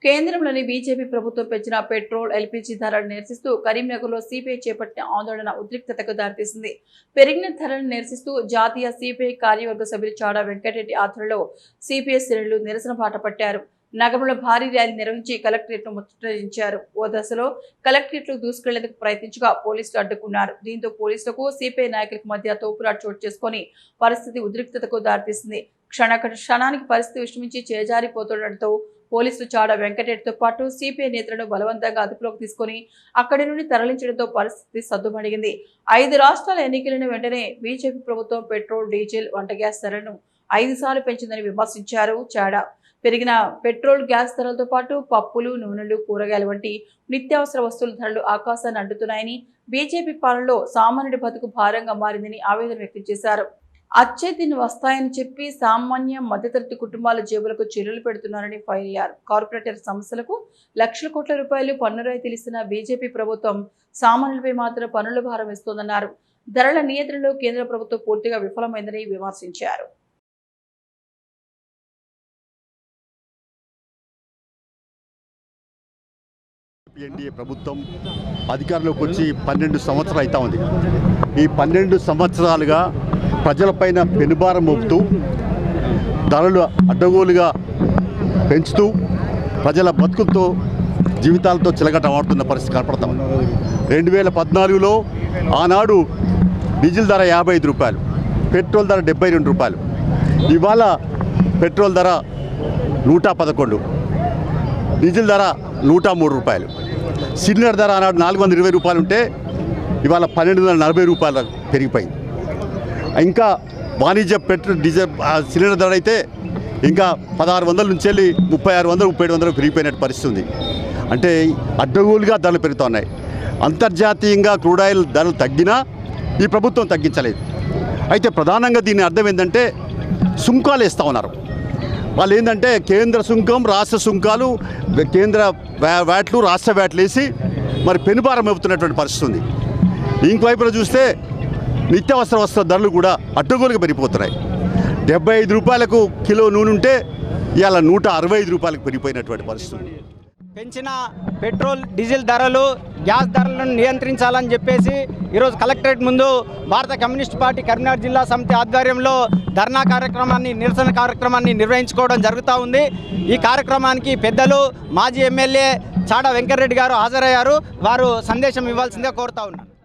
కేంద్రంలోని బీజేపీ ప్రభుత్వం పెంచిన పెట్రోల్, ఎల్పీజీ ధరలను నిరసిస్తూ కరీంనగర్లో సిపిఐ చేపట్టిన ఆందోళన ఉద్రిక్తతకు దారితీసింది. పెరిగిన ధరలను నిరసిస్తూ జాతీయ సిపిఐ కార్యవర్గ సభ్యులు చాడా వెంకటరెడ్డి ఆధ్వర్యంలో సిపిఐ శ్రేణులు నిరసన బాట పట్టారు. నగరంలో భారీ ర్యాలీ నిర్వహించి కలెక్టరేట్ను ముట్టడించారు. ఓ దశలో కలెక్టరేట్లు దూసుకెళ్లేందుకు ప్రయత్నించగా పోలీసులు అడ్డుకున్నారు. దీంతో పోలీసులకు సిపిఐ నాయకులకు మధ్య తోపులాట చోటు చేసుకుని పరిస్థితి ఉద్రిక్తతకు దారితీసింది. క్షణానికి పరిస్థితి విషమించి చేజారిపోతుండటంతో పోలీసులు చాడా వెంకటరెడ్డితో పాటు సిపిఐ నేతలను బలవంతంగా అదుపులోకి తీసుకుని అక్కడి నుండి తరలించడంతో పరిస్థితి సద్దుమణిగింది. 5 రాష్ట్రాల ఎన్నికలైన వెంటనే బీజేపీ ప్రభుత్వం పెట్రోల్, డీజిల్, వంట గ్యాస్ ధరలను 5 సార్లు పెంచిందని విమర్శించారు చాడా. పెరిగిన పెట్రోల్, గ్యాస్ ధరలతో పాటు పప్పులు, నూనెలు, కూరగాయలు వంటి నిత్యావసర వస్తువుల ధరలు ఆకాశాన్ని అంటుతున్నాయని, బీజేపీ పాలనలో సామాన్యుడి బతుకు భారంగా మారిందని ఆవేదన వ్యక్తం చేశారు. అచ్చే దిన్ వస్తాయని చెప్పి సామాన్య మధ్యతరగతి కుటుంబాల జేబులకు చిల్లులు పెడుతున్నారని ఫైర్ అయ్యారు. కార్పొరేటర్ సంస్థలకు లక్షల కోట్ల రూపాయలు పన్ను రాయితీలు ఇస్తున్న బీజేపీ ప్రభుత్వం సామాన్యులపై మాత్రం పన్నుల భారం ఇస్తోందన్నారు. ధరల నియంత్రణలో కేంద్ర ప్రభుత్వం పూర్తిగా విఫలమైందని విమర్శించారు. ఎన్డీఏ ప్రభుత్వం అధికారంలోకి వచ్చి 12 సంవత్సరాలు అవుతా ఉంది. ఈ 12 సంవత్సరాలుగా ప్రజలపైన పెనుభారం మోపుతూ ధరలు అడ్డగోలుగా పెంచుతూ ప్రజల బతుకులతో జీవితాలతో చిలకటమాడుతున్న పరిస్థితి కనపడతా ఉంది. 2014లో ఆనాడు డీజిల్ ధర 55 రూపాయలు, పెట్రోల్ ధర 72 రూపాయలు. ఇవాళ పెట్రోల్ ధర 111, డీజిల్ ధర 103 రూపాయలు. సిలిండర్ ధర ఆనాడు 420 రూపాయలు ఉంటే ఇవాళ 1240 రూపాయలు పెరిగిపోయింది. ఇంకా వాణిజ్య పెట్రోల్, డీజిల్ సిలిండర్ ధర అయితే ఇంకా 1600 నుంచి వెళ్ళి 3600, 3700 పెరిగిపోయినట్టు పరిస్థితి ఉంది. అంటే అడ్డగోలుగా ధరలు పెరుగుతున్నాయి. అంతర్జాతీయంగా క్రూడ్ ఆయిల్ ధరలు తగ్గినా ఈ ప్రభుత్వం తగ్గించలేదు. అయితే ప్రధానంగా దీని అర్థం ఏంటంటే సుంకాలు వేస్తూ ఉన్నారు. వాళ్ళు ఏంటంటే కేంద్ర సుంకం, రాష్ట్ర సుంకాలు, కేంద్ర వ్యాట్లు, రాష్ట్ర వ్యాట్లు వేసి మరి పెనుభారం మోపుతున్నటువంటి పరిస్థితి ఉంది. ఇంకోవైపున చూస్తే నిత్యావసర వస్తువుల ధరలు కూడా అడ్డగోలుగా పెరిగిపోతున్నాయి. 75 రూపాయలకు కిలో నూనె ఉంటే ఇవాళ 165 రూపాయలకు పెరిగిపోయినటువంటి పరిస్థితి. పెంచిన పెట్రోల్, డీజిల్ ధరలు, గ్యాస్ ధరలను నియంత్రించాలని చెప్పేసి ఈరోజు కలెక్టరేట్ ముందు భారత కమ్యూనిస్ట్ పార్టీ కరీంనగర్ జిల్లా సమితి ఆధ్వర్యంలో ధర్నా కార్యక్రమాన్ని, నిరసన కార్యక్రమాన్ని నిర్వహించుకోవడం జరుగుతూ ఉంది. ఈ కార్యక్రమానికి పెద్దలు, మాజీ ఎమ్మెల్యే చాడా వెంకటరెడ్డి గారు హాజరయ్యారు. వారు సందేశం ఇవ్వాల్సిందిగా కోరుతా ఉన్నారు.